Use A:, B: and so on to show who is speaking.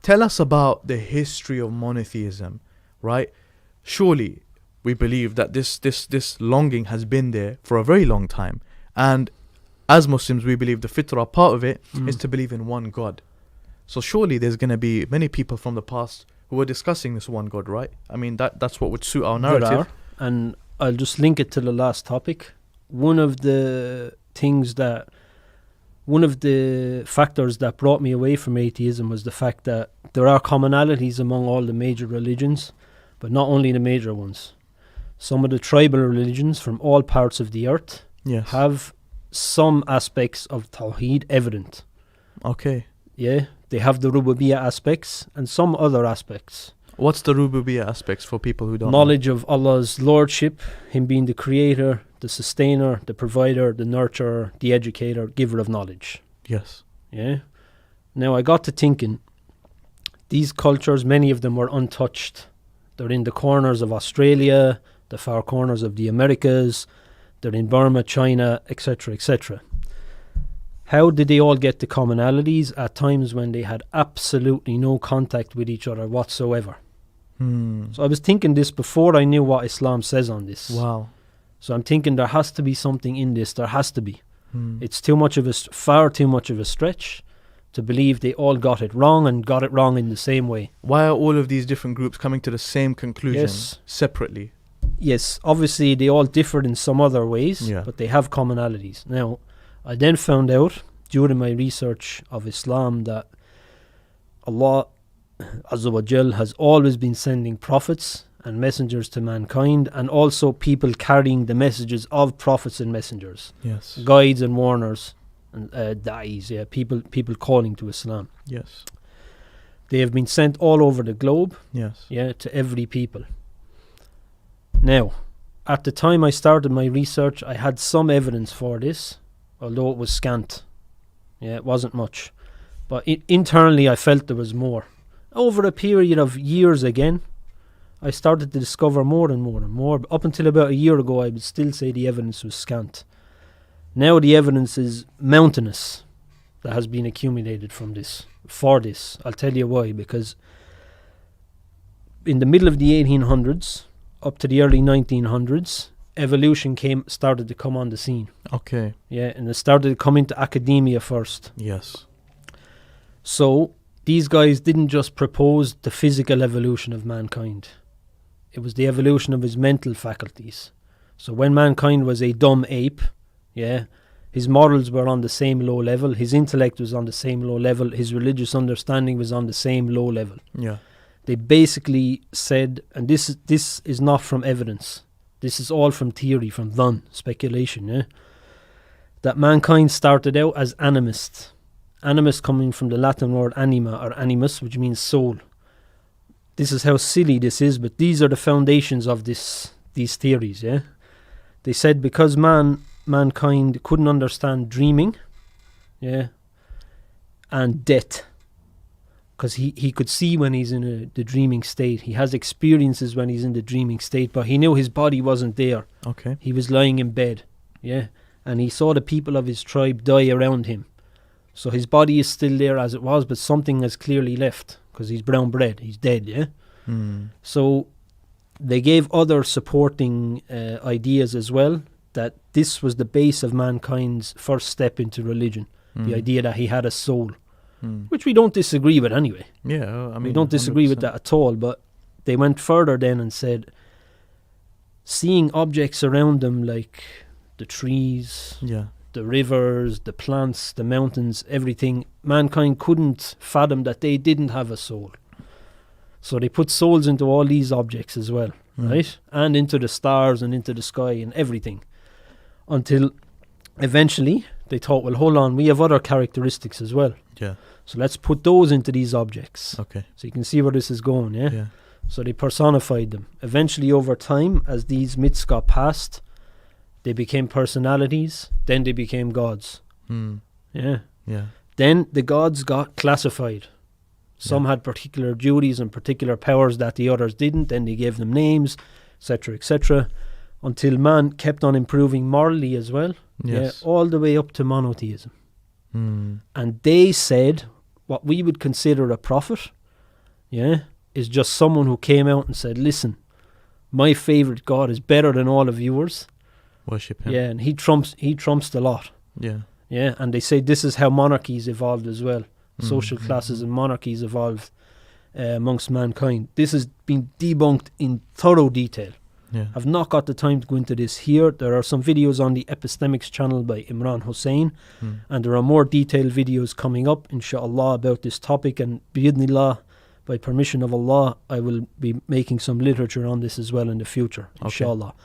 A: tell us about the history of monotheism, right? Surely we believe that this longing has been there for a very long time. And as Muslims, we believe the fitrah, part of it is to believe in one God. So surely there's going to be many people from the past who are discussing this one God, right? I mean, that's what would suit our narrative.
B: There are, and I'll just link it to the last topic. One of the factors that brought me away from atheism was the fact that there are commonalities among all the major religions, but not only the major ones. Some of the tribal religions from all parts of the earth have some aspects of Tawheed evident.
A: Okay.
B: Yeah, they have the Rububiyyah aspects and some other aspects.
A: What's the Rububiyyah aspects for people who don't
B: Knowledge of Allah's lordship, Him being the creator, the sustainer, the provider, the nurturer, the educator, giver of knowledge.
A: Yes.
B: Yeah. Now I got to thinking, these cultures, many of them were untouched. They're in the corners of Australia, the far corners of the Americas, they're in Burma, China, etc., etc. How did they all get the commonalities at times when they had absolutely no contact with each other whatsoever? So I was thinking this before I knew what Islam says on this.
A: Wow.
B: So I'm thinking there has to be something in this. There has to be. It's far too much of a stretch to believe they all got it wrong and got it wrong in the same way.
A: Why are all of these different groups coming to the same conclusion separately?
B: Yes, obviously they all differed in some other ways, but they have commonalities. Now, I then found out during my research of Islam that Allah Azza wa Jal has always been sending prophets and messengers to mankind, and also people carrying the messages of prophets and messengers.
A: Yes.
B: Guides and warners and da'is, people calling to Islam.
A: Yes.
B: They have been sent all over the globe.
A: Yes.
B: To every people. Now, at the time I started my research, I had some evidence for this, although it was scant. It wasn't much. But internally I felt there was more. Over a period of years again, I started to discover more and more and more. Up until about a year ago, I would still say the evidence was scant. Now the evidence is mountainous that has been accumulated for this. I'll tell you why. Because in the middle of the 1800s, up to the early 1900s, evolution started to come on the scene.
A: Okay.
B: Yeah, and it started to come into academia first.
A: Yes.
B: So these guys didn't just propose the physical evolution of mankind. It was the evolution of his mental faculties. So when mankind was a dumb ape, his morals were on the same low level, his intellect was on the same low level, his religious understanding was on the same low level.
A: Yeah.
B: They basically said, and this is not from evidence, this is all from theory, from dhann, speculation, that mankind started out as animist. Animist coming from the Latin word anima or animus, which means soul. This is how silly this is, but these are the foundations of these theories, They said because mankind couldn't understand dreaming, and death, because he could see when he's in the dreaming state. He has experiences when he's in the dreaming state, but he knew his body wasn't there.
A: Okay.
B: He was lying in bed, and he saw the people of his tribe die around him. So his body is still there as it was, but something has clearly left, because he's brown bread, he's dead, So they gave other supporting ideas as well, that this was the base of mankind's first step into religion, the idea that he had a soul. Which we don't disagree with anyway.
A: Yeah, I mean,
B: we don't disagree
A: 100%.
B: with that at all, but they went further then and said, seeing objects around them like the trees, the rivers, the plants, the mountains, everything, mankind couldn't fathom that they didn't have a soul. So they put souls into all these objects as well, right? And into the stars and into the sky and everything. Until eventually they thought, well, hold on, we have other characteristics as well.
A: Yeah.
B: So let's put those into these objects.
A: Okay.
B: So you can see where this is going,
A: Yeah.
B: So they personified them. Eventually, over time, as these myths got passed, they became personalities, then they became gods. Yeah. Then the gods got classified. Some had particular duties and particular powers that the others didn't, then they gave them names, etc., etc., until man kept on improving morally as well, all the way up to monotheism. And they said what we would consider a prophet is just someone who came out and said, listen, my favourite God is better than all of yours.
A: Worship him.
B: Yeah, and he trumps the lot.
A: Yeah.
B: Yeah, and they say this is how monarchies evolved as well. Social classes and monarchies evolved amongst mankind. This has been debunked in thorough detail.
A: Yeah.
B: I've not got the time to go into this here. There are some videos on the Epistemics channel by Imran Hussain, and there are more detailed videos coming up, inshallah, about this topic. And bi'idhnillah, by permission of Allah, I will be making some literature on this as well in the future, inshallah.